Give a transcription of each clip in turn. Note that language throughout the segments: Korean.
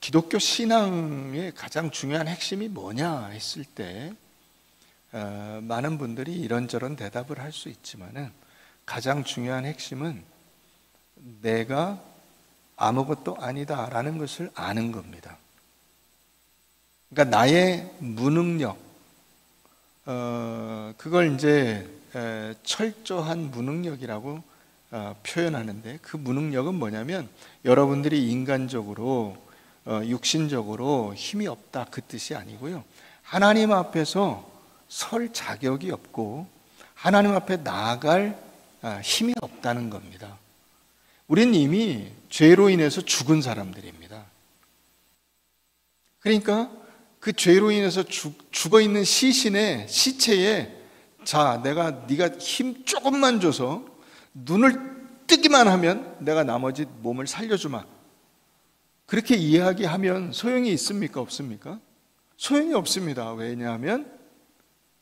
기독교 신앙의 가장 중요한 핵심이 뭐냐 했을 때 많은 분들이 이런저런 대답을 할 수 있지만은 가장 중요한 핵심은 내가 아무것도 아니다라는 것을 아는 겁니다. 그러니까 나의 무능력, 그걸 이제 철저한 무능력이라고 표현하는데, 그 무능력은 뭐냐면 여러분들이 인간적으로 육신적으로 힘이 없다 그 뜻이 아니고요, 하나님 앞에서 설 자격이 없고 하나님 앞에 나아갈 힘이 없다는 겁니다. 우리는 이미 죄로 인해서 죽은 사람들입니다. 그러니까 그 죄로 인해서 죽어 있는 시신의 시체에, 자, 네가 힘 조금만 줘서 눈을 뜨기만 하면 내가 나머지 몸을 살려주마, 그렇게 이야기하면 소용이 있습니까? 없습니까? 소용이 없습니다. 왜냐하면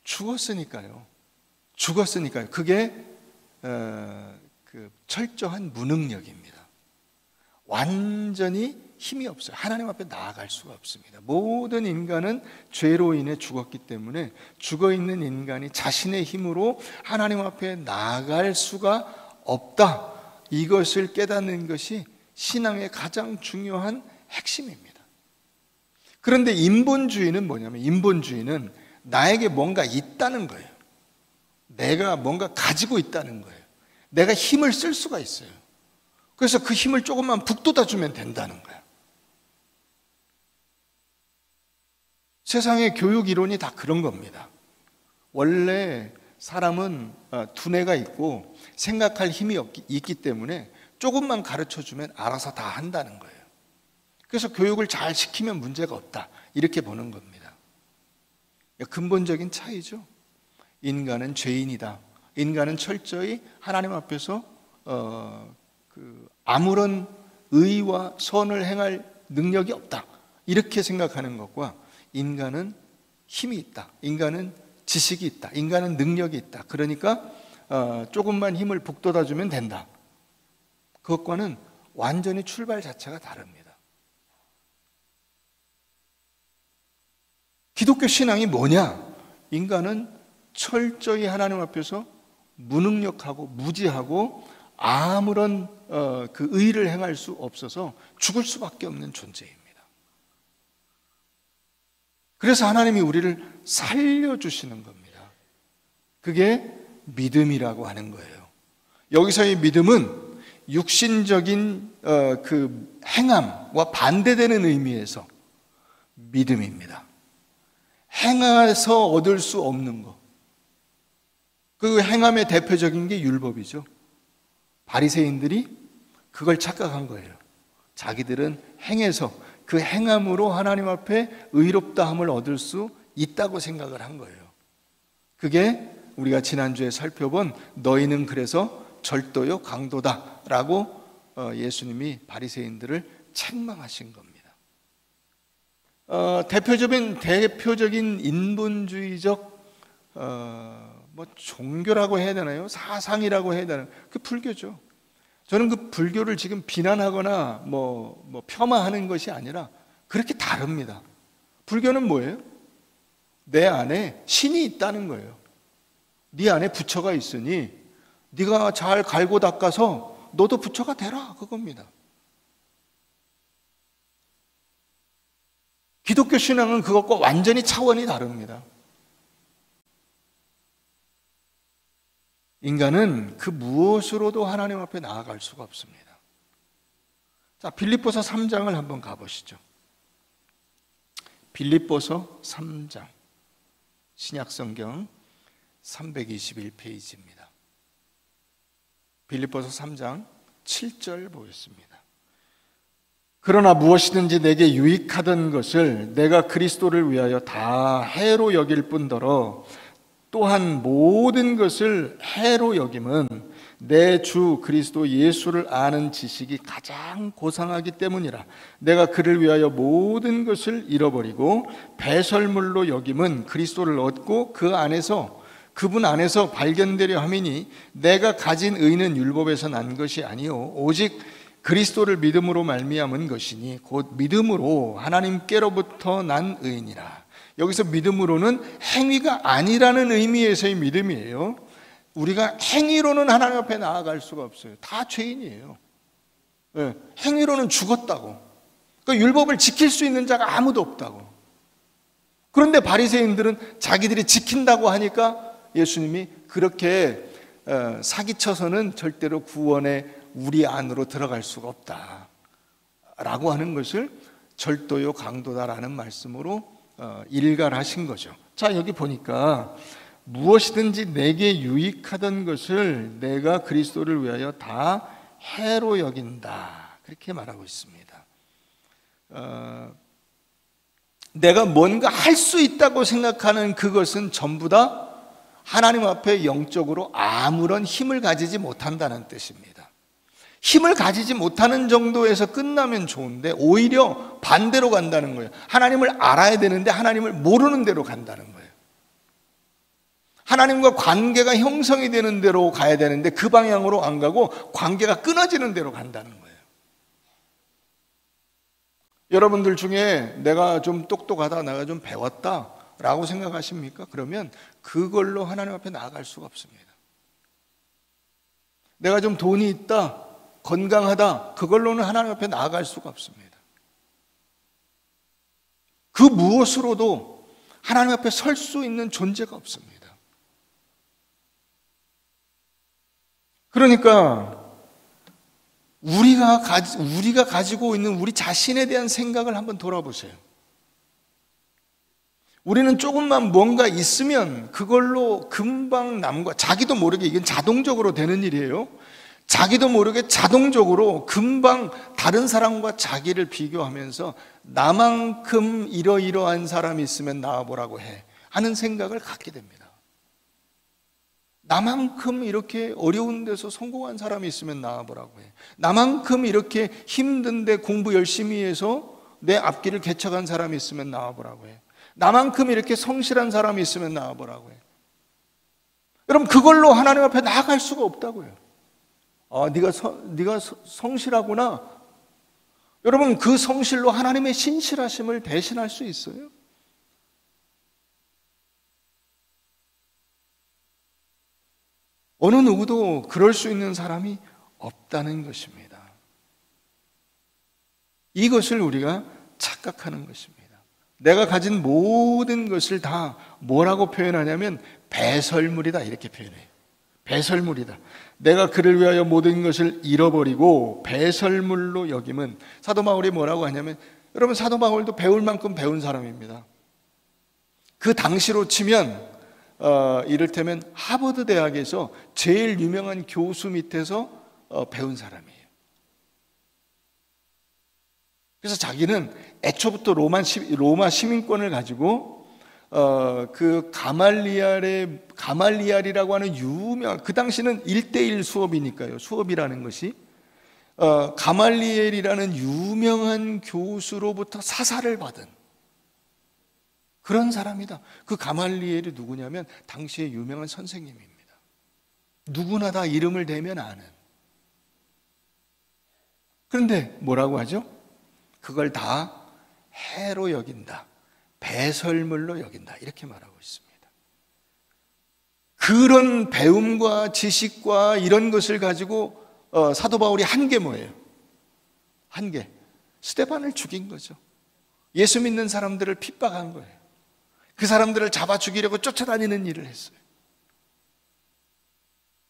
죽었으니까요. 그게 그 철저한 무능력입니다. 완전히 힘이 없어요. 하나님 앞에 나아갈 수가 없습니다. 모든 인간은 죄로 인해 죽었기 때문에 죽어있는 인간이 자신의 힘으로 하나님 앞에 나아갈 수가 없다, 이것을 깨닫는 것이 신앙의 가장 중요한 핵심입니다. 그런데 인본주의는 뭐냐면, 인본주의는 나에게 뭔가 있다는 거예요. 내가 뭔가 가지고 있다는 거예요. 내가 힘을 쓸 수가 있어요. 그래서 그 힘을 조금만 북돋아주면 된다는 거예요. 세상의 교육 이론이 다 그런 겁니다. 원래 사람은 두뇌가 있고 생각할 힘이 있기 때문에 조금만 가르쳐주면 알아서 다 한다는 거예요. 그래서 교육을 잘 시키면 문제가 없다, 이렇게 보는 겁니다. 근본적인 차이죠. 인간은 죄인이다. 인간은 철저히 하나님 앞에서 아무런 의와 선을 행할 능력이 없다, 이렇게 생각하는 것과, 인간은 힘이 있다, 인간은 지식이 있다, 인간은 능력이 있다, 그러니까 조금만 힘을 북돋아주면 된다, 그것과는 완전히 출발 자체가 다릅니다. 기독교 신앙이 뭐냐? 인간은 철저히 하나님 앞에서 무능력하고 무지하고 아무런 그 의를 행할 수 없어서 죽을 수밖에 없는 존재입니다. 그래서 하나님이 우리를 살려주시는 겁니다. 그게 믿음이라고 하는 거예요. 여기서의 믿음은 육신적인 그 행함과 반대되는 의미에서 믿음입니다. 행해서 얻을 수 없는 것, 그 행함의 대표적인 게 율법이죠. 바리새인들이 그걸 착각한 거예요. 자기들은 행해서, 그 행함으로 하나님 앞에 의롭다함을 얻을 수 있다고 생각을 한 거예요. 그게 우리가 지난주에 살펴본 너희는 그래서 절도요 강도다 라고 예수님이 바리새인들을 책망하신 겁니다. 대표적인 인본주의적 종교라고 해야 되나요? 사상이라고 해야 되나요? 그 불교죠. 저는 그 불교를 지금 비난하거나 폄하하는 것이 아니라 그렇게 다릅니다. 불교는 뭐예요? 내 안에 신이 있다는 거예요. 네 안에 부처가 있으니 네가 잘 갈고 닦아서 너도 부처가 되라, 그겁니다. 기독교 신앙은 그것과 완전히 차원이 다릅니다. 인간은 그 무엇으로도 하나님 앞에 나아갈 수가 없습니다. 자, 빌립보서 3장을 한번 가보시죠. 빌립보서 3장, 신약성경 321페이지입니다. 빌립보서 3장 7절 보겠습니다. 그러나 무엇이든지 내게 유익하던 것을 내가 그리스도를 위하여 다 해로 여길 뿐더러 또한 모든 것을 해로 여김은 내 주 그리스도 예수를 아는 지식이 가장 고상하기 때문이라. 내가 그를 위하여 모든 것을 잃어버리고 배설물로 여김은 그리스도를 얻고 그분 안에서 발견되려 함이니 내가 가진 의는 율법에서 난 것이 아니요 오직 그리스도를 믿음으로 말미암은 것이니 곧 믿음으로 하나님께로부터 난 의인이라. 여기서 믿음으로는 행위가 아니라는 의미에서의 믿음이에요. 우리가 행위로는 하나님 앞에 나아갈 수가 없어요. 다 죄인이에요. 네, 행위로는 죽었다고. 그러니까 율법을 지킬 수 있는 자가 아무도 없다고. 그런데 바리새인들은 자기들이 지킨다고 하니까 예수님이 그렇게 사기쳐서는 절대로 구원의 우리 안으로 들어갈 수가 없다 라고 하는 것을 절도요 강도다라는 말씀으로 일갈하신 거죠. 자, 여기 보니까 무엇이든지 내게 유익하던 것을 내가 그리스도를 위하여 다 해로 여긴다, 그렇게 말하고 있습니다. 내가 뭔가 할 수 있다고 생각하는 그것은 전부 다 하나님 앞에 영적으로 아무런 힘을 가지지 못한다는 뜻입니다. 힘을 가지지 못하는 정도에서 끝나면 좋은데 오히려 반대로 간다는 거예요. 하나님을 알아야 되는데 하나님을 모르는 대로 간다는 거예요. 하나님과 관계가 형성이 되는 대로 가야 되는데 그 방향으로 안 가고 관계가 끊어지는 대로 간다는 거예요. 여러분들 중에 내가 좀 똑똑하다, 내가 좀 배웠다 라고 생각하십니까? 그러면 그걸로 하나님 앞에 나아갈 수가 없습니다. 내가 좀 돈이 있다, 건강하다, 그걸로는 하나님 앞에 나아갈 수가 없습니다. 그 무엇으로도 하나님 앞에 설 수 있는 존재가 없습니다. 그러니까 우리가 가지고 있는 우리 자신에 대한 생각을 한번 돌아보세요. 우리는 조금만 뭔가 있으면 그걸로 금방 남과, 자기도 모르게, 이건 자동적으로 되는 일이에요. 자기도 모르게 자동적으로 금방 다른 사람과 자기를 비교하면서 나만큼 이러이러한 사람이 있으면 나와보라고 해 하는 생각을 갖게 됩니다. 나만큼 이렇게 어려운 데서 성공한 사람이 있으면 나와보라고 해. 나만큼 이렇게 힘든데 공부 열심히 해서 내 앞길을 개척한 사람이 있으면 나와보라고 해. 나만큼 이렇게 성실한 사람이 있으면 나와보라고 해. 여러분, 그걸로 하나님 앞에 나아갈 수가 없다고요. 네가 성실하구나. 여러분, 그 성실로 하나님의 신실하심을 대신할 수 있어요? 어느 누구도 그럴 수 있는 사람이 없다는 것입니다. 이것을 우리가 착각하는 것입니다. 내가 가진 모든 것을 다 뭐라고 표현하냐면 배설물이다, 이렇게 표현해요. 배설물이다. 내가 그를 위하여 모든 것을 잃어버리고 배설물로 여김은, 사도 바울이 뭐라고 하냐면, 여러분, 사도 바울도 배울 만큼 배운 사람입니다. 그 당시로 치면 이를테면 하버드 대학에서 제일 유명한 교수 밑에서 배운 사람이에요. 그래서 자기는 애초부터 로마 시민권을 가지고 그 가말리알이라고 하는 유명, 그 당시는 1:1 수업이니까요. 수업이라는 것이 가말리엘이라는 유명한 교수로부터 사사를 받은 그런 사람이다. 그 가말리엘이 누구냐면 당시의 유명한 선생님입니다. 누구나 다 이름을 대면 아는. 그런데 뭐라고 하죠? 그걸 다 해로 여긴다, 배설물로 여긴다, 이렇게 말하고 있습니다. 그런 배움과 지식과 이런 것을 가지고 사도 바울이 한 게 뭐예요? 한 게 스데반을 죽인 거죠. 예수 믿는 사람들을 핍박한 거예요. 그 사람들을 잡아 죽이려고 쫓아다니는 일을 했어요.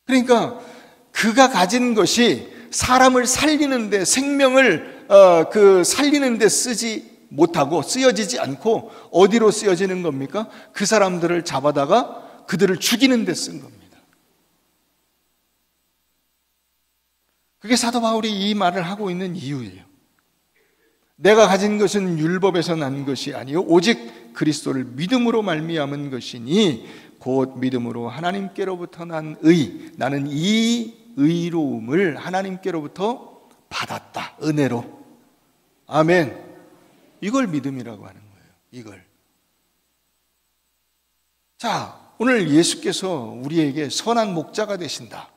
그러니까 그가 가진 것이 사람을 살리는데, 생명을 살리는데 쓰지 못하고 쓰여지지 않고 어디로 쓰여지는 겁니까? 그 사람들을 잡아다가 그들을 죽이는 데 쓴 겁니다. 그게 사도 바울이 이 말을 하고 있는 이유예요. 내가 가진 것은 율법에서 난 것이 아니요 오직 그리스도를 믿음으로 말미암은 것이니 곧 믿음으로 하나님께로부터 난 의, 나는 이 의로움을 하나님께로부터 받았다, 은혜로. 아멘. 이걸 믿음이라고 하는 거예요. 이걸. 자, 오늘 예수께서 우리에게 선한 목자가 되신다,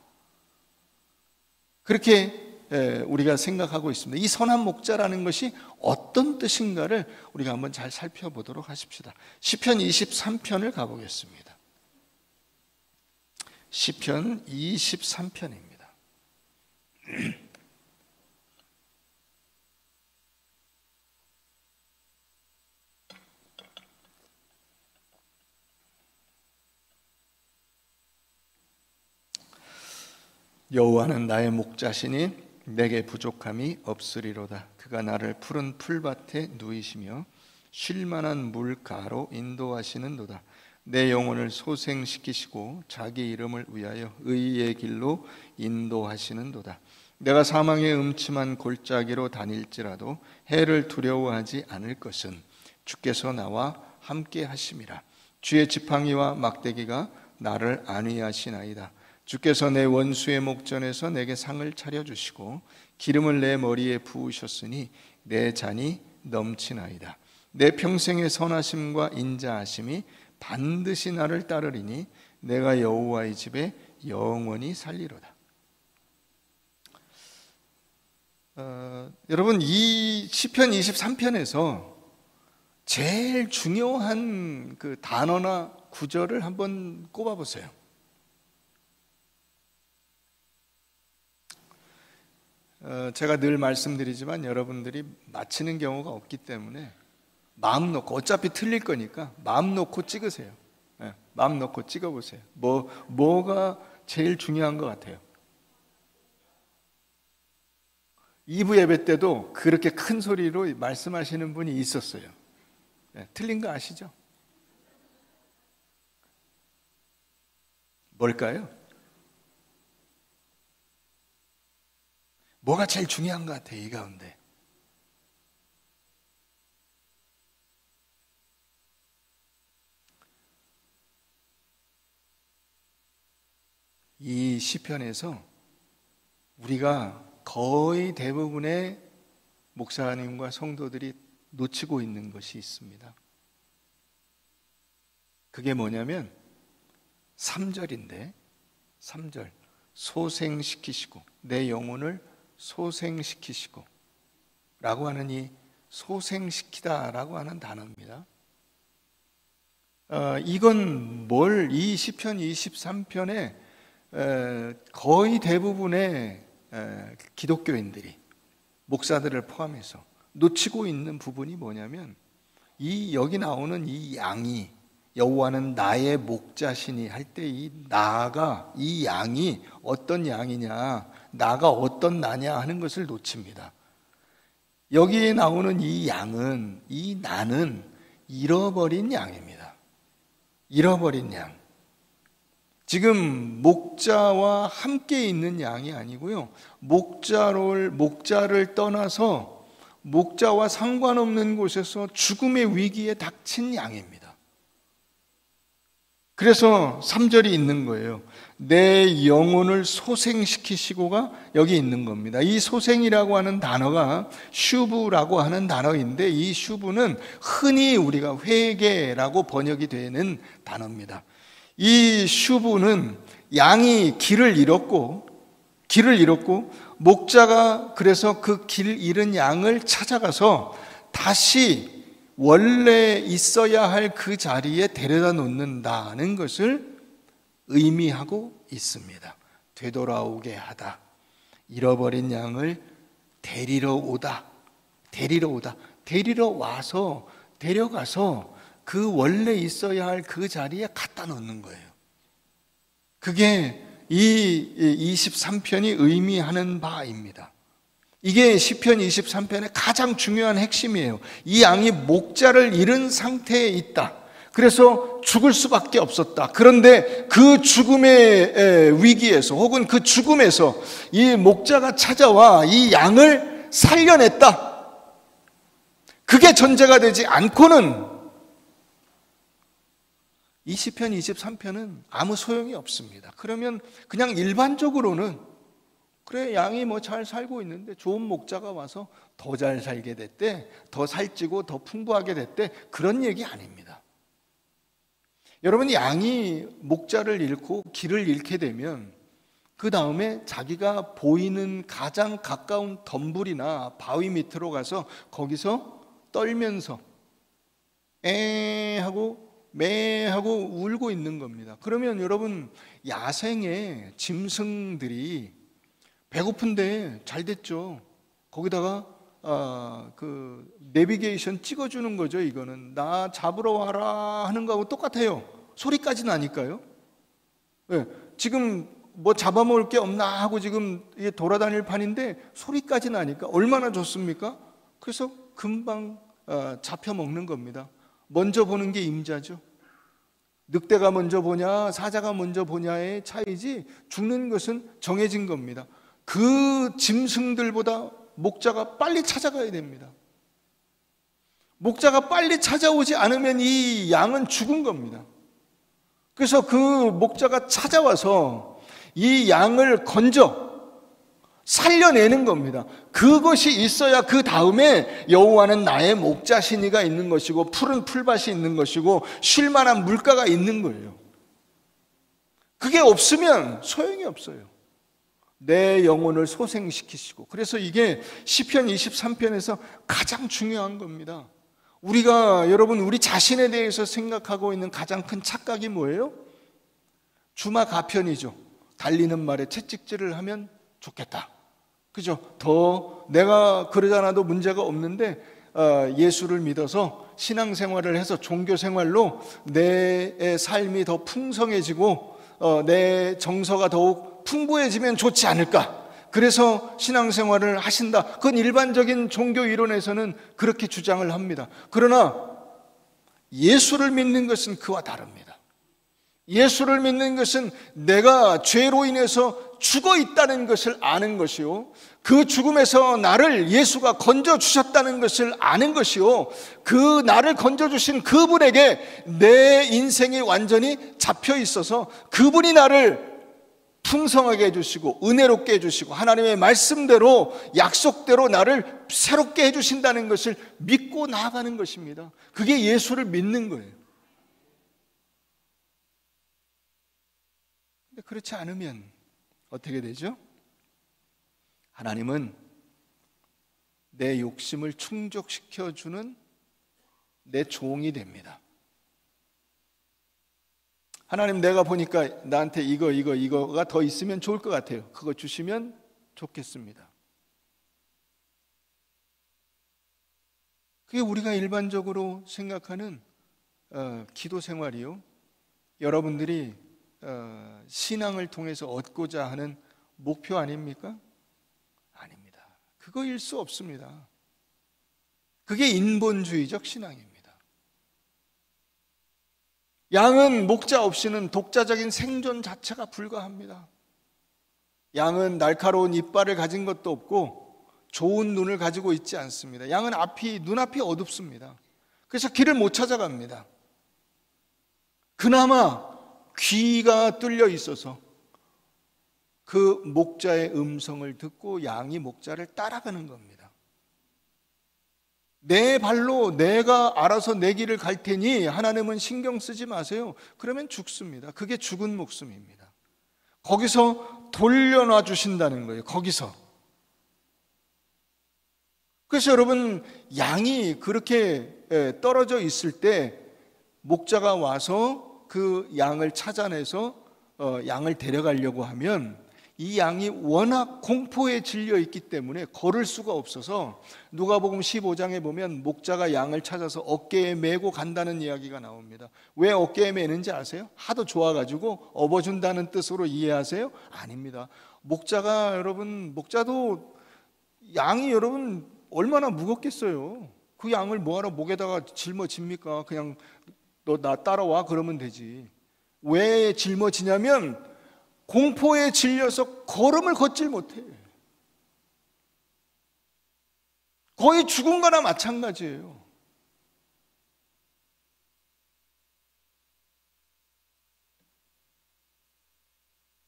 그렇게 우리가 생각하고 있습니다. 이 선한 목자라는 것이 어떤 뜻인가를 우리가 한번 잘 살펴보도록 하십시다. 시편 23편을 가보겠습니다. 시편 23편입니다. 여호와는 나의 목자시니 내게 부족함이 없으리로다. 그가 나를 푸른 풀밭에 누이시며 쉴만한 물가로 인도하시는도다. 내 영혼을 소생시키시고 자기 이름을 위하여 의의 길로 인도하시는도다. 내가 사망의 음침한 골짜기로 다닐지라도 해를 두려워하지 않을 것은 주께서 나와 함께 하심이라. 주의 지팡이와 막대기가 나를 안위하시나이다. 주께서 내 원수의 목전에서 내게 상을 차려주시고 기름을 내 머리에 부으셨으니 내 잔이 넘치나이다. 내 평생의 선하심과 인자하심이 반드시 나를 따르리니 내가 여호와의 집에 영원히 살리로다. 여러분, 이 시편 23편에서 제일 중요한 그 단어나 구절을 한번 꼽아보세요. 제가 늘 말씀드리지만 여러분들이 맞히는 경우가 없기 때문에 마음 놓고, 어차피 틀릴 거니까 마음 놓고 찍으세요. 마음 놓고 찍어보세요. 뭐가 제일 중요한 것 같아요? 2부 예배 때도 그렇게 큰 소리로 말씀하시는 분이 있었어요. 틀린 거 아시죠? 뭘까요? 뭐가 제일 중요한 것 같아요, 이 가운데? 이 시편에서 우리가 거의 대부분의 목사님과 성도들이 놓치고 있는 것이 있습니다. 그게 뭐냐면 3절인데 3절 소생시키시고 내 영혼을 소생시키시고 라고 하는 이 소생시키다 라고 하는 단어입니다. 이건 이 시편 23편에 거의 대부분의 기독교인들이, 목사들을 포함해서 놓치고 있는 부분이 뭐냐면, 여기 나오는 이 양이, 여호와는 나의 목자시니 할 때 이 나가, 이 양이 어떤 양이냐, 나가 어떤 나냐 하는 것을 놓칩니다. 여기에 나오는 이 양은, 이 나는 잃어버린 양입니다. 잃어버린 양. 지금 목자와 함께 있는 양이 아니고요, 목자를 떠나서 목자와 상관없는 곳에서 죽음의 위기에 닥친 양입니다. 그래서 3절이 있는 거예요. 내 영혼을 소생시키시고가 여기 있는 겁니다. 이 소생이라고 하는 단어가 슈브라고 하는 단어인데, 이 슈브는 흔히 우리가 회개라고 번역이 되는 단어입니다. 이 슈브는 양이 길을 잃었고 목자가 그래서 그 길 잃은 양을 찾아가서 다시 원래 있어야 할 그 자리에 데려다 놓는다는 것을 의미하고 있습니다. 되돌아오게 하다, 잃어버린 양을 데리러 와서 데려가서 그 원래 있어야 할 그 자리에 갖다 놓는 거예요. 그게 이 23편이 의미하는 바입니다. 이게 시편 23편의 가장 중요한 핵심이에요. 이 양이 목자를 잃은 상태에 있다. 그래서 죽을 수밖에 없었다. 그런데 그 죽음의 위기에서, 혹은 그 죽음에서 이 목자가 찾아와 이 양을 살려냈다. 그게 전제가 되지 않고는 이 시편 23편은 아무 소용이 없습니다. 그러면 그냥 일반적으로는, 그래, 양이 뭐 잘 살고 있는데 좋은 목자가 와서 더 잘 살게 됐대, 더 살찌고 더 풍부하게 됐대, 그런 얘기 아닙니다. 여러분, 양이 목자를 잃고 길을 잃게 되면 그 다음에 자기가 보이는 가장 가까운 덤불이나 바위 밑으로 가서 거기서 떨면서 에 하고 매 하고 울고 있는 겁니다. 그러면 여러분, 야생의 짐승들이 배고픈데 잘 됐죠. 거기다가 그 내비게이션 찍어주는 거죠. 이거는 나 잡으러 와라 하는 거하고 똑같아요. 소리까지 나니까요. 네, 지금 뭐 잡아먹을 게 없나 하고 지금 돌아다닐 판인데 소리까지 나니까 얼마나 좋습니까? 그래서 금방 잡혀 먹는 겁니다. 먼저 보는 게 임자죠. 늑대가 먼저 보냐 사자가 먼저 보냐의 차이지 죽는 것은 정해진 겁니다. 그 짐승들보다 목자가 빨리 찾아가야 됩니다. 목자가 빨리 찾아오지 않으면 이 양은 죽은 겁니다. 그래서 그 목자가 찾아와서 이 양을 건져 살려내는 겁니다. 그것이 있어야 그 다음에 여호와는 나의 목자시니가 있는 것이고 푸른 풀밭이 있는 것이고 쉴 만한 물가가 있는 거예요. 그게 없으면 소용이 없어요. 내 영혼을 소생시키시고. 그래서 이게 시편 23편에서 가장 중요한 겁니다. 우리가 여러분 우리 자신에 대해서 생각하고 있는 가장 큰 착각이 뭐예요? 주마가편이죠. 달리는 말에 채찍질을 하면 좋겠다. 그죠? 더 내가 그러잖아도 문제가 없는데 예수를 믿어서 신앙생활을 해서 종교생활로 내 삶이 더 풍성해지고 내 정서가 더욱 풍부해지면 좋지 않을까. 그래서 신앙생활을 하신다. 그건 일반적인 종교 이론에서는 그렇게 주장을 합니다. 그러나 예수를 믿는 것은 그와 다릅니다. 예수를 믿는 것은 내가 죄로 인해서 죽어 있다는 것을 아는 것이요, 그 죽음에서 나를 예수가 건져주셨다는 것을 아는 것이요, 그 나를 건져주신 그분에게 내 인생이 완전히 잡혀 있어서 그분이 나를 풍성하게 해주시고 은혜롭게 해주시고 하나님의 말씀대로 약속대로 나를 새롭게 해주신다는 것을 믿고 나아가는 것입니다. 그게 예수를 믿는 거예요. 근데 그렇지 않으면 어떻게 되죠? 하나님은 내 욕심을 충족시켜주는 내 종이 됩니다. 하나님, 내가 보니까 나한테 이거가 더 있으면 좋을 것 같아요. 그거 주시면 좋겠습니다. 그게 우리가 일반적으로 생각하는 기도 생활이요, 여러분들이 신앙을 통해서 얻고자 하는 목표 아닙니까? 아닙니다. 그거일 수 없습니다. 그게 인본주의적 신앙입니다. 양은 목자 없이는 독자적인 생존 자체가 불가합니다. 양은 날카로운 이빨을 가진 것도 없고 좋은 눈을 가지고 있지 않습니다. 양은 눈앞이 어둡습니다. 그래서 길을 못 찾아갑니다. 그나마 귀가 뚫려 있어서 그 목자의 음성을 듣고 양이 목자를 따라가는 겁니다. 내 발로 내가 알아서 내 길을 갈 테니 하나님은 신경 쓰지 마세요. 그러면 죽습니다. 그게 죽은 목숨입니다. 거기서 돌려놔 주신다는 거예요. 거기서. 그래서 여러분, 양이 그렇게 떨어져 있을 때 목자가 와서 그 양을 찾아내서 양을 데려가려고 하면 이 양이 워낙 공포에 질려 있기 때문에 걸을 수가 없어서 누가복음 15장에 보면 목자가 양을 찾아서 어깨에 메고 간다는 이야기가 나옵니다. 왜 어깨에 메는지 아세요? 하도 좋아가지고 업어준다는 뜻으로 이해하세요? 아닙니다. 목자도 양이 여러분 얼마나 무겁겠어요. 그 양을 뭐하러 목에다가 짊어집니까? 그냥 너 나 따라와 그러면 되지. 왜 짊어지냐면 공포에 질려서 걸음을 걷질 못해. 거의 죽은 거나 마찬가지예요.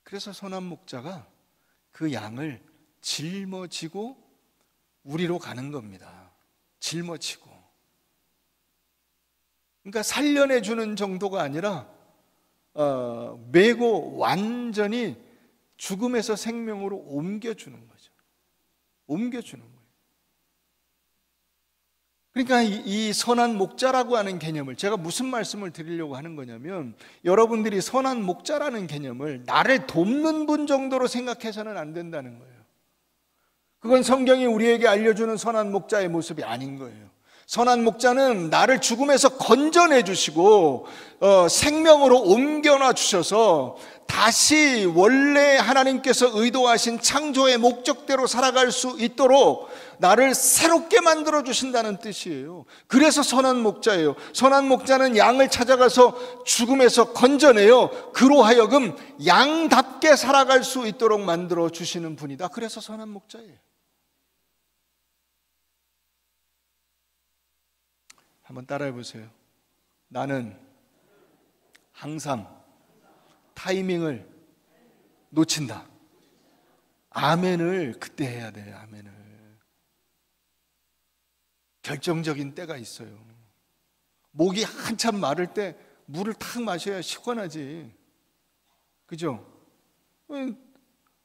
그래서 선한 목자가 그 양을 짊어지고 우리로 가는 겁니다. 짊어지고. 그러니까 살려내 주는 정도가 아니라 메고 완전히 죽음에서 생명으로 옮겨주는 거죠. 옮겨주는 거예요. 그러니까 이 선한 목자라고 하는 개념을, 제가 무슨 말씀을 드리려고 하는 거냐면, 여러분들이 선한 목자라는 개념을 나를 돕는 분 정도로 생각해서는 안 된다는 거예요. 그건 성경이 우리에게 알려주는 선한 목자의 모습이 아닌 거예요. 선한 목자는 나를 죽음에서 건져내 주시고 생명으로 옮겨놔 주셔서 다시 원래 하나님께서 의도하신 창조의 목적대로 살아갈 수 있도록 나를 새롭게 만들어 주신다는 뜻이에요. 그래서 선한 목자예요. 선한 목자는 양을 찾아가서 죽음에서 건져내요. 그로 하여금 양답게 살아갈 수 있도록 만들어 주시는 분이다. 그래서 선한 목자예요. 한번 따라해 보세요. 나는 항상 타이밍을 놓친다. 아멘을 그때 해야 돼요. 아멘을. 결정적인 때가 있어요. 목이 한참 마를 때 물을 탁 마셔야 시원하지. 그죠?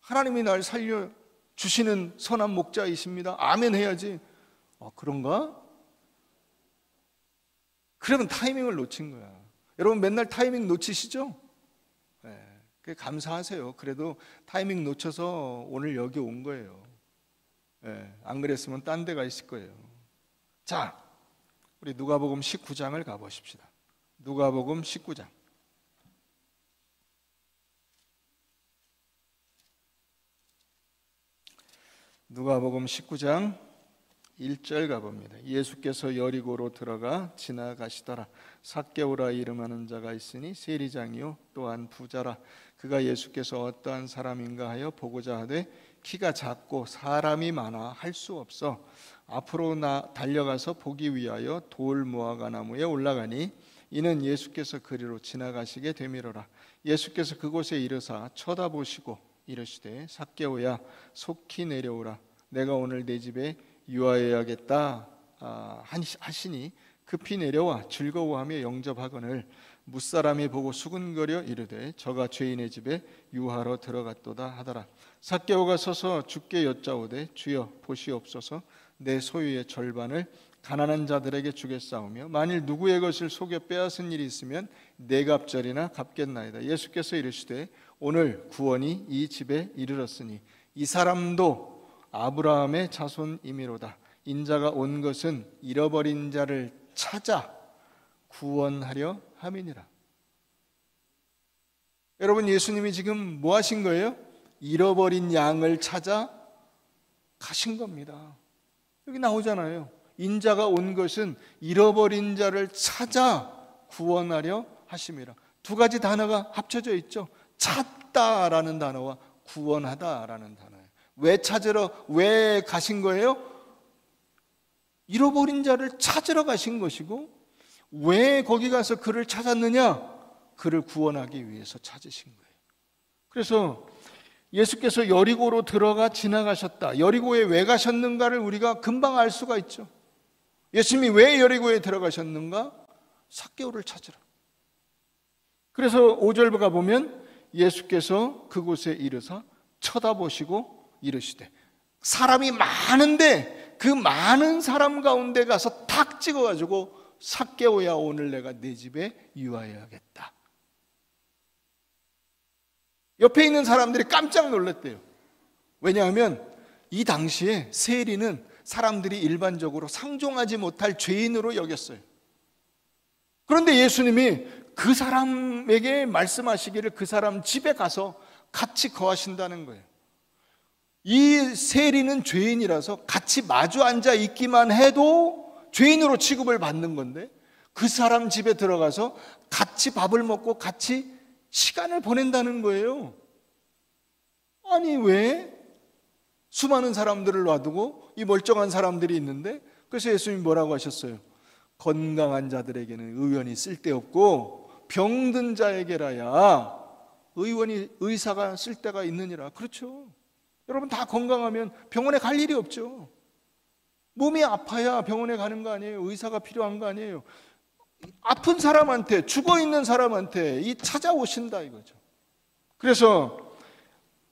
하나님이 날 살려주시는 선한 목자이십니다. 아멘 해야지. 그런가? 그러면 타이밍을 놓친 거야. 여러분 맨날 타이밍 놓치시죠? 네, 감사하세요. 그래도 타이밍 놓쳐서 오늘 여기 온 거예요. 네, 안 그랬으면 딴 데 가 있을 거예요. 자, 우리 누가복음 19장을 가보십시다. 누가복음 19장. 누가복음 19장 1절 가봅니다. 예수께서 여리고로 들어가 지나가시더라. 삭개오라 이름하는 자가 있으니 세리장이요 또한 부자라. 그가 예수께서 어떠한 사람인가 하여 보고자 하되 키가 작고 사람이 많아 할 수 없어 앞으로 달려가서 보기 위하여 돌 무화과 나무에 올라가니 이는 예수께서 그리로 지나가시게 되미로라. 예수께서 그곳에 이르사 쳐다보시고 이르시되 삭개오야 속히 내려오라. 내가 오늘 내 집에 유하여야겠다 하시니 급히 내려와 즐거워하며 영접하거늘 무사람이 보고 수군거려 이르되 저가 죄인의 집에 유하러 들어갔도다 하더라. 삭개오가 서서 주께 여짜오되 주여 보시옵소서 내 소유의 절반을 가난한 자들에게 주겠사오며 만일 누구의 것을 속여 빼앗은 일이 있으면 네 갑절이나 갚겠나이다. 예수께서 이르시되 오늘 구원이 이 집에 이르렀으니 이 사람도 아브라함의 자손이미로다. 인자가 온 것은 잃어버린 자를 찾아 구원하려 함이니라. 여러분 예수님이 지금 뭐 하신 거예요? 잃어버린 양을 찾아 가신 겁니다. 여기 나오잖아요. 인자가 온 것은 잃어버린 자를 찾아 구원하려 하심이라. 두 가지 단어가 합쳐져 있죠. 찾다라는 단어와 구원하다라는 단어예요. 왜 가신 거예요? 잃어버린 자를 찾으러 가신 것이고, 왜 거기 가서 그를 찾았느냐? 그를 구원하기 위해서 찾으신 거예요. 그래서 예수께서 여리고로 들어가 지나가셨다. 여리고에 왜 가셨는가를 우리가 금방 알 수가 있죠. 예수님이 왜 여리고에 들어가셨는가? 삭개오를 찾으러. 그래서 5절 가보면 예수께서 그곳에 이르사 쳐다보시고 이르시되, 사람이 많은데 그 많은 사람 가운데 가서 탁 찍어가지고 삭개오야 오늘 내가 내 집에 유하여야겠다. 옆에 있는 사람들이 깜짝 놀랐대요. 왜냐하면 이 당시에 세리는 사람들이 일반적으로 상종하지 못할 죄인으로 여겼어요. 그런데 예수님이 그 사람에게 말씀하시기를 그 사람 집에 가서 같이 거하신다는 거예요. 이 세리는 죄인이라서 같이 마주 앉아 있기만 해도 죄인으로 취급을 받는 건데, 그 사람 집에 들어가서 같이 밥을 먹고 같이 시간을 보낸다는 거예요. 아니 왜? 수많은 사람들을 놔두고 이 멀쩡한 사람들이 있는데. 그래서 예수님이 뭐라고 하셨어요? 건강한 자들에게는 의원이 쓸데없고 병든 자에게라야 의사가 쓸데가 있느니라. 그렇죠. 여러분 다 건강하면 병원에 갈 일이 없죠. 몸이 아파야 병원에 가는 거 아니에요? 의사가 필요한 거 아니에요? 아픈 사람한테, 죽어있는 사람한테 찾아오신다 이거죠. 그래서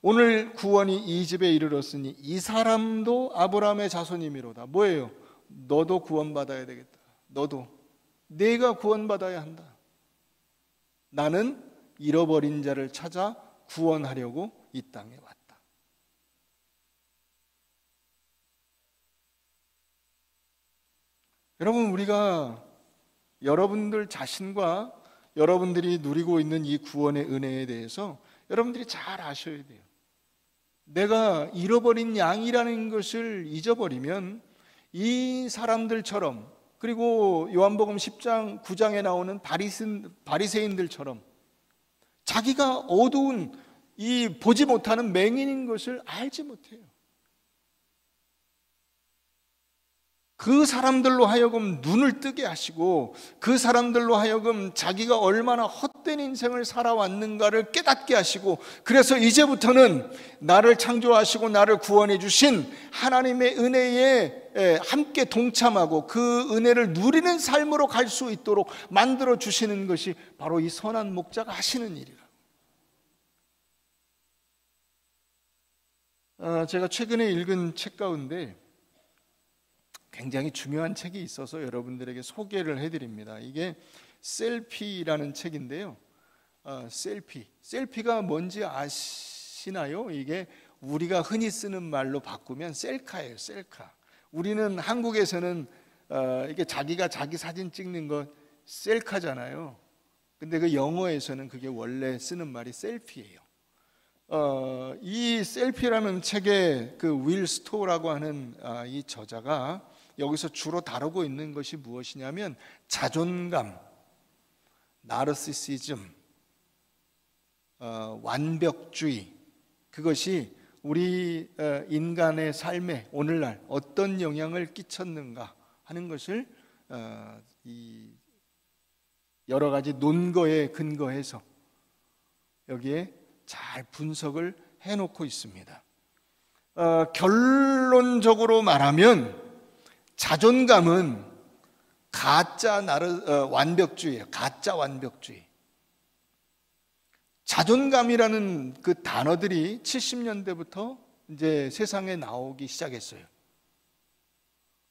오늘 구원이 이 집에 이르렀으니 이 사람도 아브라함의 자손이미로다. 뭐예요? 너도 구원받아야 되겠다. 너도 내가 구원받아야 한다. 나는 잃어버린 자를 찾아 구원하려고 이 땅에 왔다. 여러분, 우리가 여러분들 자신과 여러분들이 누리고 있는 이 구원의 은혜에 대해서 여러분들이 잘 아셔야 돼요. 내가 잃어버린 양이라는 것을 잊어버리면 이 사람들처럼, 그리고 요한복음 10장 9장에 나오는 바리새인들처럼 자기가 어두운 이 보지 못하는 맹인인 것을 알지 못해요. 그 사람들로 하여금 눈을 뜨게 하시고 그 사람들로 하여금 자기가 얼마나 헛된 인생을 살아왔는가를 깨닫게 하시고, 그래서 이제부터는 나를 창조하시고 나를 구원해 주신 하나님의 은혜에 함께 동참하고 그 은혜를 누리는 삶으로 갈 수 있도록 만들어 주시는 것이 바로 이 선한 목자가 하시는 일이라. 제가 최근에 읽은 책 가운데 굉장히 중요한 책이 있어서 여러분들에게 소개를 해드립니다. 이게 셀피라는 책인데요. 셀피가 뭔지 아시나요? 이게 우리가 흔히 쓰는 말로 바꾸면 셀카예요. 셀카. 우리는 한국에서는 이게 자기가 자기 사진 찍는 거 셀카잖아요. 근데 그 영어에서는 그게 원래 쓰는 말이 셀피예요. 이 셀피라는 책의 그 윌 스토라고 하는 이 저자가 여기서 주로 다루고 있는 것이 무엇이냐면 자존감, 나르시시즘, 완벽주의, 그것이 우리 인간의 삶에 오늘날 어떤 영향을 끼쳤는가 하는 것을 이 여러 가지 논거에 근거해서 여기에 잘 분석을 해놓고 있습니다. 결론적으로 말하면 자존감은 가짜 완벽주의예요. 가짜 완벽주의. 자존감이라는 그 단어들이 70년대부터 이제 세상에 나오기 시작했어요.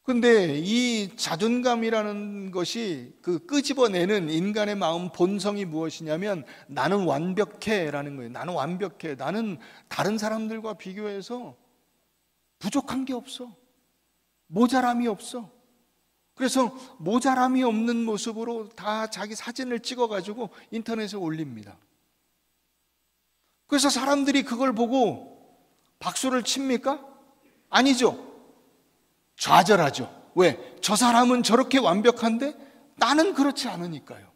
근데 이 자존감이라는 것이 그 끄집어내는 인간의 마음 본성이 무엇이냐면 나는 완벽해 라는 거예요. 나는 완벽해. 나는 다른 사람들과 비교해서 부족한 게 없어. 모자람이 없어. 그래서 모자람이 없는 모습으로 다 자기 사진을 찍어가지고 인터넷에 올립니다. 그래서 사람들이 그걸 보고 박수를 칩니까? 아니죠. 좌절하죠. 왜? 저 사람은 저렇게 완벽한데 나는 그렇지 않으니까요.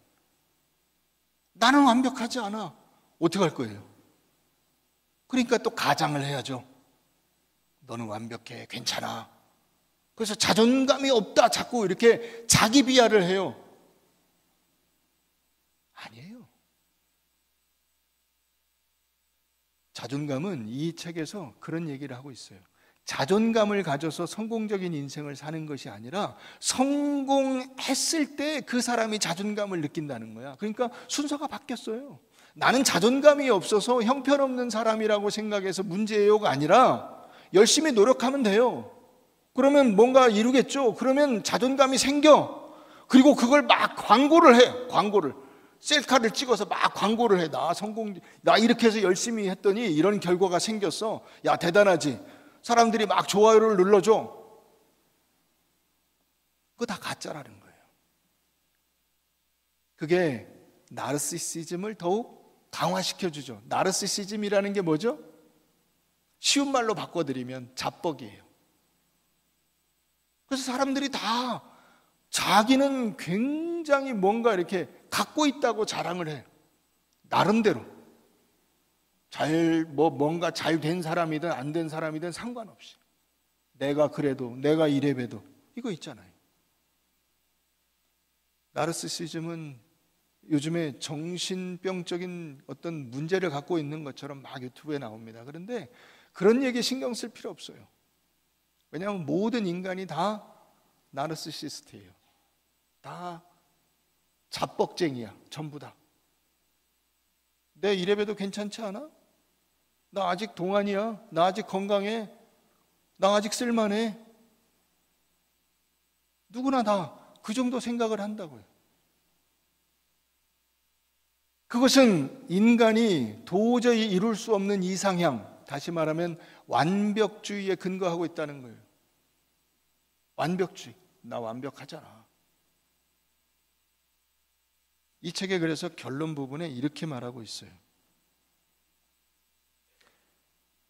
나는 완벽하지 않아. 어떻게 할 거예요? 그러니까 또 가장을 해야죠. 너는 완벽해. 괜찮아. 그래서 자존감이 없다. 자꾸 이렇게 자기 비하를 해요. 아니에요. 자존감은 이 책에서 그런 얘기를 하고 있어요. 자존감을 가져서 성공적인 인생을 사는 것이 아니라 성공했을 때 그 사람이 자존감을 느낀다는 거야. 그러니까 순서가 바뀌었어요. 나는 자존감이 없어서 형편없는 사람이라고 생각해서 문제예요가 아니라 열심히 노력하면 돼요. 그러면 뭔가 이루겠죠. 그러면 자존감이 생겨. 그리고 그걸 막 광고를 해. 광고를. 셀카를 찍어서 막 광고를 해. 나 이렇게 해서 열심히 했더니 이런 결과가 생겼어. 야, 대단하지. 사람들이 막 좋아요를 눌러줘. 그거 다 가짜라는 거예요. 그게 나르시시즘을 더욱 강화시켜주죠. 나르시시즘이라는 게 뭐죠? 쉬운 말로 바꿔드리면 자뻑이에요. 그래서 사람들이 다 자기는 굉장히 뭔가 이렇게 갖고 있다고 자랑을 해. 나름대로. 뭔가 잘 된 사람이든 안 된 사람이든 상관없이. 내가 그래도, 내가 이래봬도. 이거 있잖아요. 나르시시즘은 요즘에 정신병적인 어떤 문제를 갖고 있는 것처럼 막 유튜브에 나옵니다. 그런데 그런 얘기에 신경 쓸 필요 없어요. 왜냐하면 모든 인간이 다 나르시시스트예요. 다 자뻑쟁이야. 전부 다. 내 이래봬도 괜찮지 않아? 나 아직 동안이야. 나 아직 건강해. 나 아직 쓸만해. 누구나 다 그 정도 생각을 한다고요. 그것은 인간이 도저히 이룰 수 없는 이상향, 다시 말하면 완벽주의에 근거하고 있다는 거예요. 완벽주의. 나 완벽하잖아. 이 책에 그래서 결론 부분에 이렇게 말하고 있어요.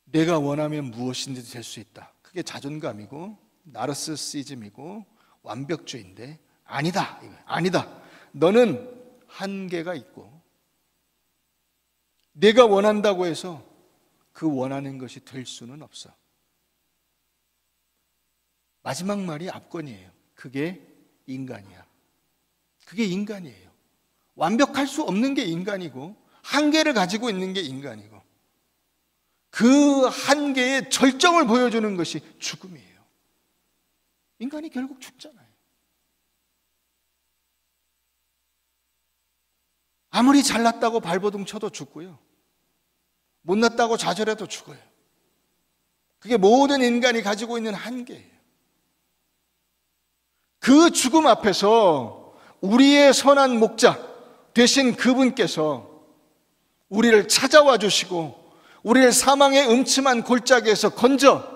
내가 원하면 무엇이든지 될 수 있다. 그게 자존감이고 나르시시즘이고 완벽주의인데 아니다. 아니다. 너는 한계가 있고 내가 원한다고 해서 그 원하는 것이 될 수는 없어. 마지막 말이 압권이에요. 그게 인간이야. 그게 인간이에요. 완벽할 수 없는 게 인간이고 한계를 가지고 있는 게 인간이고 그 한계의 절정을 보여주는 것이 죽음이에요. 인간이 결국 죽잖아요. 아무리 잘났다고 발버둥 쳐도 죽고요. 못났다고 좌절해도 죽어요. 그게 모든 인간이 가지고 있는 한계예요. 그 죽음 앞에서 우리의 선한 목자 되신 그분께서 우리를 찾아와 주시고 우리를 사망의 음침한 골짜기에서 건져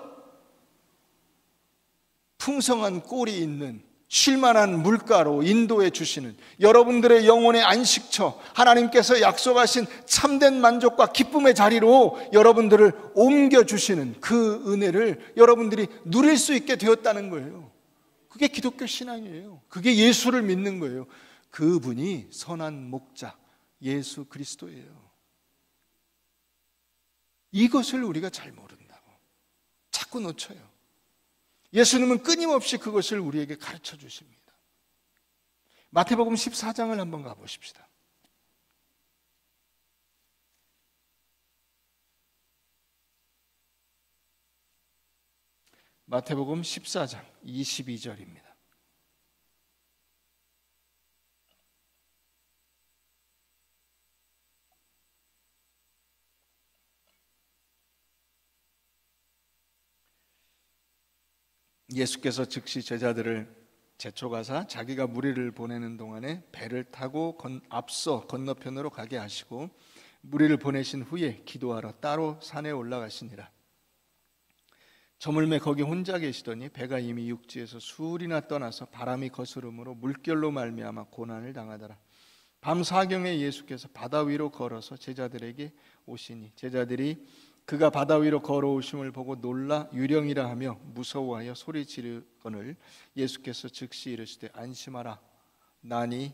풍성한 꼴이 있는 쉴만한 물가로 인도해 주시는 여러분들의 영혼의 안식처, 하나님께서 약속하신 참된 만족과 기쁨의 자리로 여러분들을 옮겨주시는 그 은혜를 여러분들이 누릴 수 있게 되었다는 거예요. 그게 기독교 신앙이에요. 그게 예수를 믿는 거예요. 그분이 선한 목자 예수 그리스도예요. 이것을 우리가 잘 모른다고 자꾸 놓쳐요. 예수님은 끊임없이 그것을 우리에게 가르쳐 주십니다. 마태복음 14장을 한번 가보십시다. 마태복음 14장 22절입니다. 예수께서 즉시 제자들을 제초가사 자기가 무리를 보내는 동안에 배를 타고 앞서 건너편으로 가게 하시고 무리를 보내신 후에 기도하러 따로 산에 올라가시니라. 저물매 거기 혼자 계시더니 배가 이미 육지에서 수울이나 떠나서 바람이 거스름으로 물결로 말미암아 고난을 당하더라. 밤 사경에 예수께서 바다 위로 걸어서 제자들에게 오시니 제자들이 그가 바다 위로 걸어오심을 보고 놀라 유령이라 하며 무서워하여 소리 지르거늘 예수께서 즉시 이르시되 안심하라 나니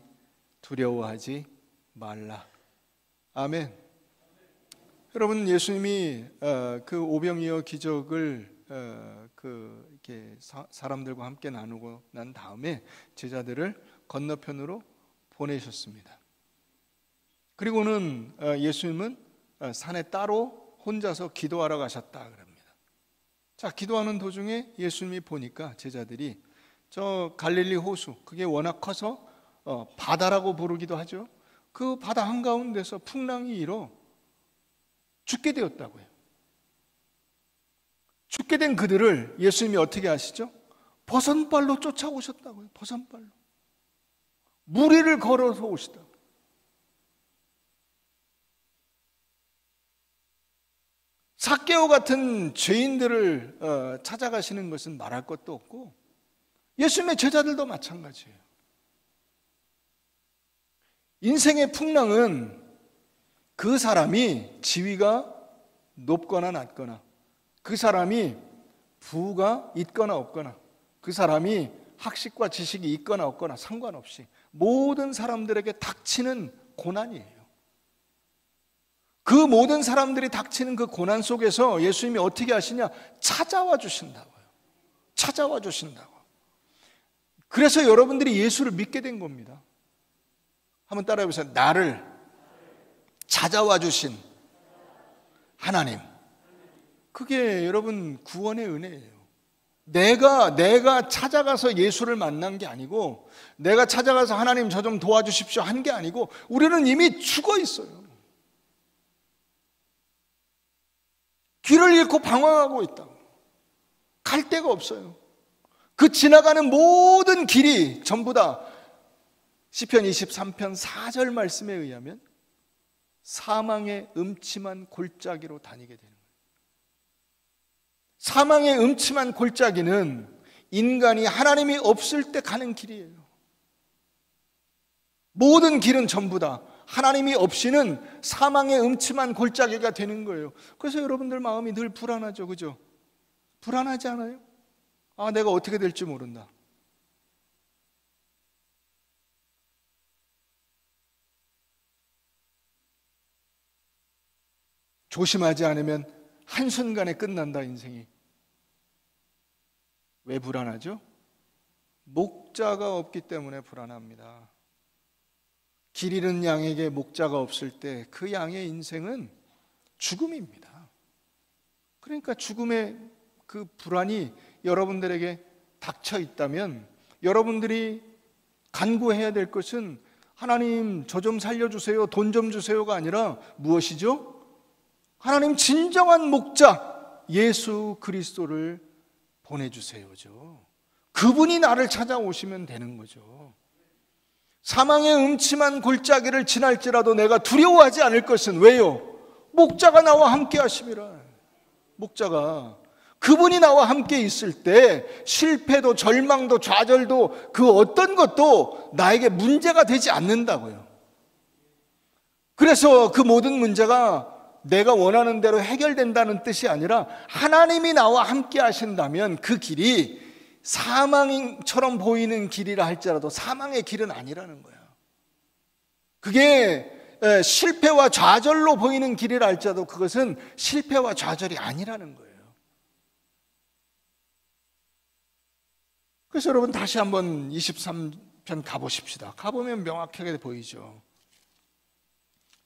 두려워하지 말라. 아멘. 여러분 예수님이 그 오병이어 기적을 이렇게 사람들과 함께 나누고 난 다음에 제자들을 건너편으로 보내셨습니다. 그리고는 예수님은 산에 따로 혼자서 기도하러 가셨다 그럽니다. 자, 기도하는 도중에 예수님이 보니까 제자들이 저 갈릴리 호수, 그게 워낙 커서 바다라고 부르기도 하죠. 그 바다 한가운데서 풍랑이 일어 죽게 되었다고요. 죽게 된 그들을 예수님이 어떻게 하시죠? 버선발로 쫓아오셨다고요. 버선발로. 무리를 걸어서 오시다고요. 삭개오 같은 죄인들을 찾아가시는 것은 말할 것도 없고 예수님의 제자들도 마찬가지예요. 인생의 풍랑은 그 사람이 지위가 높거나 낮거나 그 사람이 부가 있거나 없거나 그 사람이 학식과 지식이 있거나 없거나 상관없이 모든 사람들에게 닥치는 고난이에요. 그 모든 사람들이 닥치는 그 고난 속에서 예수님이 어떻게 하시냐? 찾아와 주신다고요. 찾아와 주신다고. 그래서 여러분들이 예수를 믿게 된 겁니다. 한번 따라해 보세요. 나를 찾아와 주신 하나님. 그게 여러분 구원의 은혜예요. 내가 찾아가서 예수를 만난 게 아니고 내가 찾아가서 하나님 저 좀 도와주십시오 한 게 아니고 우리는 이미 죽어 있어요. 길을 잃고 방황하고 있다고. 갈 데가 없어요. 그 지나가는 모든 길이 전부 다 시편 23편 4절 말씀에 의하면 사망의 음침한 골짜기로 다니게 되는 거예요. 사망의 음침한 골짜기는 인간이 하나님이 없을 때 가는 길이에요. 모든 길은 전부 다 하나님이 없이는 사망의 음침한 골짜기가 되는 거예요. 그래서 여러분들 마음이 늘 불안하죠, 그죠? 불안하지 않아요? 아, 내가 어떻게 될지 모른다. 조심하지 않으면 한순간에 끝난다, 인생이. 왜 불안하죠? 목자가 없기 때문에 불안합니다. 길 잃은 양에게 목자가 없을 때 그 양의 인생은 죽음입니다. 그러니까 죽음의 그 불안이 여러분들에게 닥쳐 있다면 여러분들이 간구해야 될 것은 하나님 저 좀 살려주세요, 돈 좀 주세요가 아니라 무엇이죠? 하나님 진정한 목자 예수 그리스도를 보내주세요죠. 그분이 나를 찾아오시면 되는 거죠. 사망의 음침한 골짜기를 지날지라도 내가 두려워하지 않을 것은 왜요? 목자가 나와 함께 하심이라. 목자가, 그분이 나와 함께 있을 때 실패도 절망도 좌절도 그 어떤 것도 나에게 문제가 되지 않는다고요. 그래서 그 모든 문제가 내가 원하는 대로 해결된다는 뜻이 아니라 하나님이 나와 함께 하신다면 그 길이 사망처럼 보이는 길이라 할지라도 사망의 길은 아니라는 거야. 그게 실패와 좌절로 보이는 길이라 할지라도 그것은 실패와 좌절이 아니라는 거예요. 그래서 여러분 다시 한번 23편 가보십시다. 가보면 명확하게 보이죠.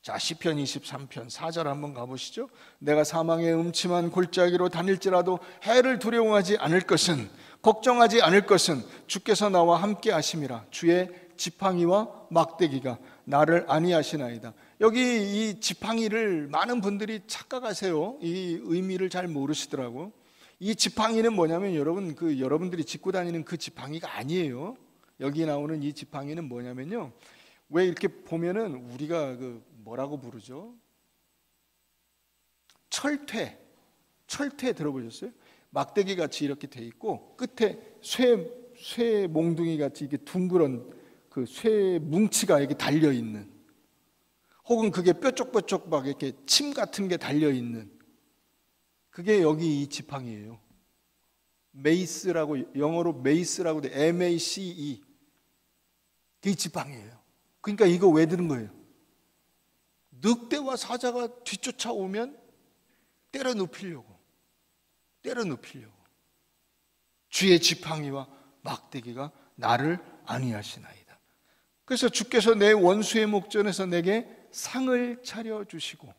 자, 시편 23편 4절 한번 가보시죠. 내가 사망의 음침한 골짜기로 다닐지라도 해를 두려워하지 않을 것은, 걱정하지 않을 것은 주께서 나와 함께 하심이라. 주의 지팡이와 막대기가 나를 안위하시나이다. 여기 이 지팡이를 많은 분들이 착각하세요. 이 의미를 잘 모르시더라고. 이 지팡이는 뭐냐면 여러분, 여러분들이 짚고 다니는 그 지팡이가 아니에요. 여기 나오는 이 지팡이는 뭐냐면요, 왜 이렇게 보면은 우리가 뭐라고 부르죠? 철퇴 들어보셨어요? 막대기 같이 이렇게 돼 있고 끝에 쇠 몽둥이 같이 이게 둥그런 그 쇠 뭉치가 이렇게 달려 있는, 혹은 그게 뾰족뾰족 막 이렇게 침 같은 게 달려 있는, 그게 여기 이 지팡이에요. 메이스라고, 영어로 메이스라고 돼. MACE. 그게 지팡이에요. 그러니까 이거 왜 드는 거예요? 늑대와 사자가 뒤쫓아오면 때려 눕히려고. 주의 지팡이와 막대기가 나를 안위하시나이다. 그래서 주께서 내 원수의 목전에서 내게 상을 차려주시고.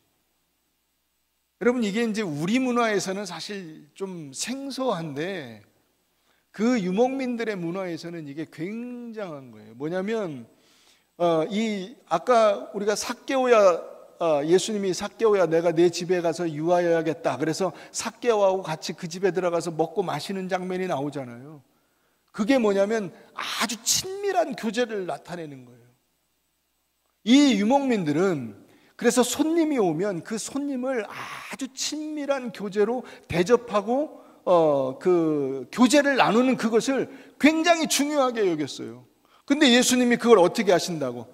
여러분, 이게 이제 우리 문화에서는 사실 좀 생소한데 그 유목민들의 문화에서는 이게 굉장한 거예요. 뭐냐면 아까 우리가 예수님이 삭개오야 내가 내 집에 가서 유하여야겠다. 그래서 삭개오하고 같이 그 집에 들어가서 먹고 마시는 장면이 나오잖아요. 그게 뭐냐면 아주 친밀한 교제를 나타내는 거예요. 이 유목민들은 그래서 손님이 오면 그 손님을 아주 친밀한 교제로 대접하고 그 교제를 나누는 그것을 굉장히 중요하게 여겼어요. 근데 예수님이 그걸 어떻게 하신다고?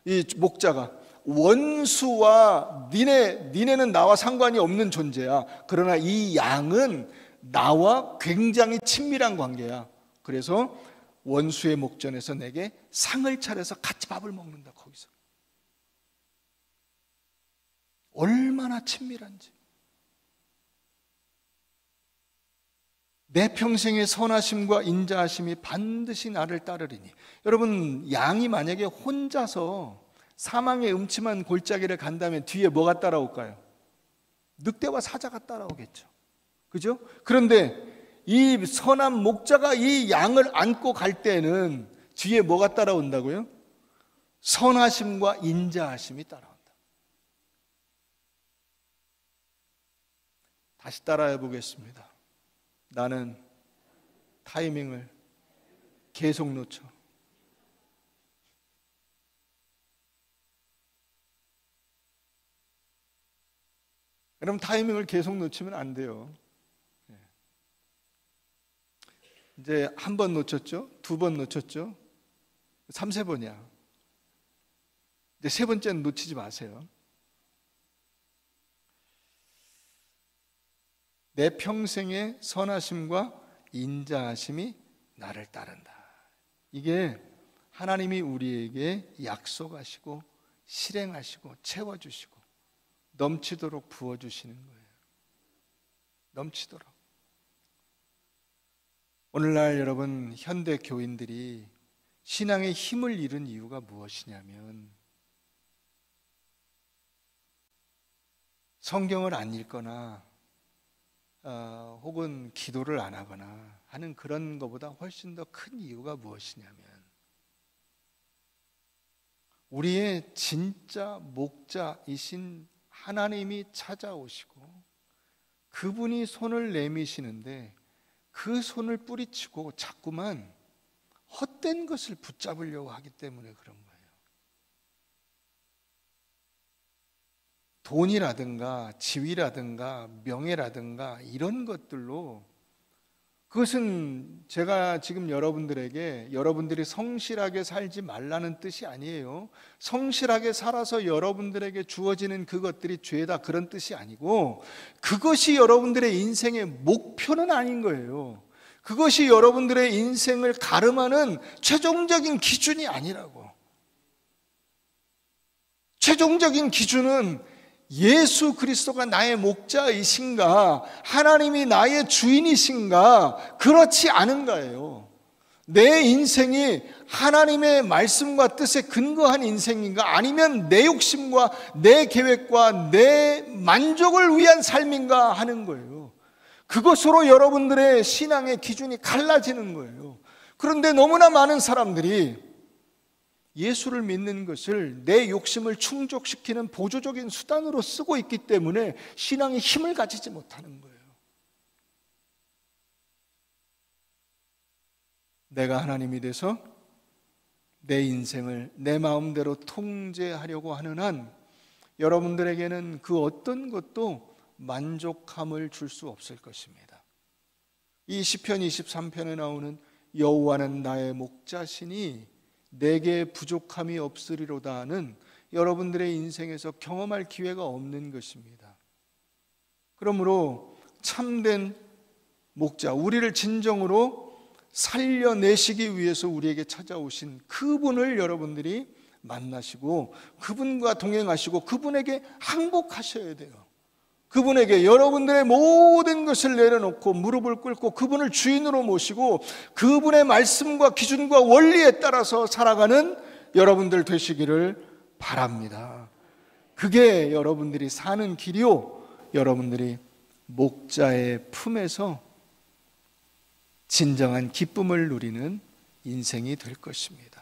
이 목자가 원수와 니네는 나와 상관이 없는 존재야. 그러나 이 양은 나와 굉장히 친밀한 관계야. 그래서 원수의 목전에서 내게 상을 차려서 같이 밥을 먹는다. 거기서 얼마나 친밀한지. 내 평생의 선하심과 인자하심이 반드시 나를 따르리니. 여러분, 양이 만약에 혼자서 사망의 음침한 골짜기를 간다면 뒤에 뭐가 따라올까요? 늑대와 사자가 따라오겠죠. 그죠? 그런데 이 선한 목자가 이 양을 안고 갈 때는 뒤에 뭐가 따라온다고요? 선하심과 인자하심이 따라온다. 다시 따라해 보겠습니다. 나는 타이밍을 계속 놓쳐. 그럼 타이밍을 계속 놓치면 안 돼요. 이제 한 번 놓쳤죠? 두 번 놓쳤죠? 3-4번이야. 이제 세 번째는 놓치지 마세요. 내 평생의 선하심과 인자하심이 나를 따른다. 이게 하나님이 우리에게 약속하시고 실행하시고 채워주시고 넘치도록 부어주시는 거예요. 넘치도록. 오늘날 여러분 현대 교인들이 신앙의 힘을 잃은 이유가 무엇이냐면 성경을 안 읽거나 혹은 기도를 안 하거나 하는 그런 것보다 훨씬 더 큰 이유가 무엇이냐면 우리의 진짜 목자이신 하나님이 찾아오시고 그분이 손을 내미시는데 그 손을 뿌리치고 자꾸만 헛된 것을 붙잡으려고 하기 때문에 그런 거예요. 돈이라든가 지위라든가 명예라든가 이런 것들로, 그것은 제가 지금 여러분들이 성실하게 살지 말라는 뜻이 아니에요. 성실하게 살아서 여러분들에게 주어지는 그것들이 죄다 그런 뜻이 아니고, 그것이 여러분들의 인생의 목표는 아닌 거예요. 그것이 여러분들의 인생을 가름하는 최종적인 기준이 아니라고. 최종적인 기준은 예수 그리스도가 나의 목자이신가, 하나님이 나의 주인이신가, 그렇지 않은가예요. 내 인생이 하나님의 말씀과 뜻에 근거한 인생인가, 아니면 내 욕심과 내 계획과 내 만족을 위한 삶인가 하는 거예요. 그것으로 여러분들의 신앙의 기준이 갈라지는 거예요. 그런데 너무나 많은 사람들이 예수를 믿는 것을 내 욕심을 충족시키는 보조적인 수단으로 쓰고 있기 때문에 신앙의 힘을 가지지 못하는 거예요. 내가 하나님이 돼서 내 인생을 내 마음대로 통제하려고 하는 한 여러분들에게는 그 어떤 것도 만족함을 줄 수 없을 것입니다. 이 시편 23편에 나오는 여호와는 나의 목자시니 내게 부족함이 없으리로다는 여러분들의 인생에서 경험할 기회가 없는 것입니다. 그러므로 참된 목자, 우리를 진정으로 살려내시기 위해서 우리에게 찾아오신 그분을 여러분들이 만나시고 그분과 동행하시고 그분에게 항복하셔야 돼요. 그분에게 여러분들의 모든 것을 내려놓고 무릎을 꿇고 그분을 주인으로 모시고 그분의 말씀과 기준과 원리에 따라서 살아가는 여러분들 되시기를 바랍니다. 그게 여러분들이 사는 길이요, 여러분들이 목자의 품에서 진정한 기쁨을 누리는 인생이 될 것입니다.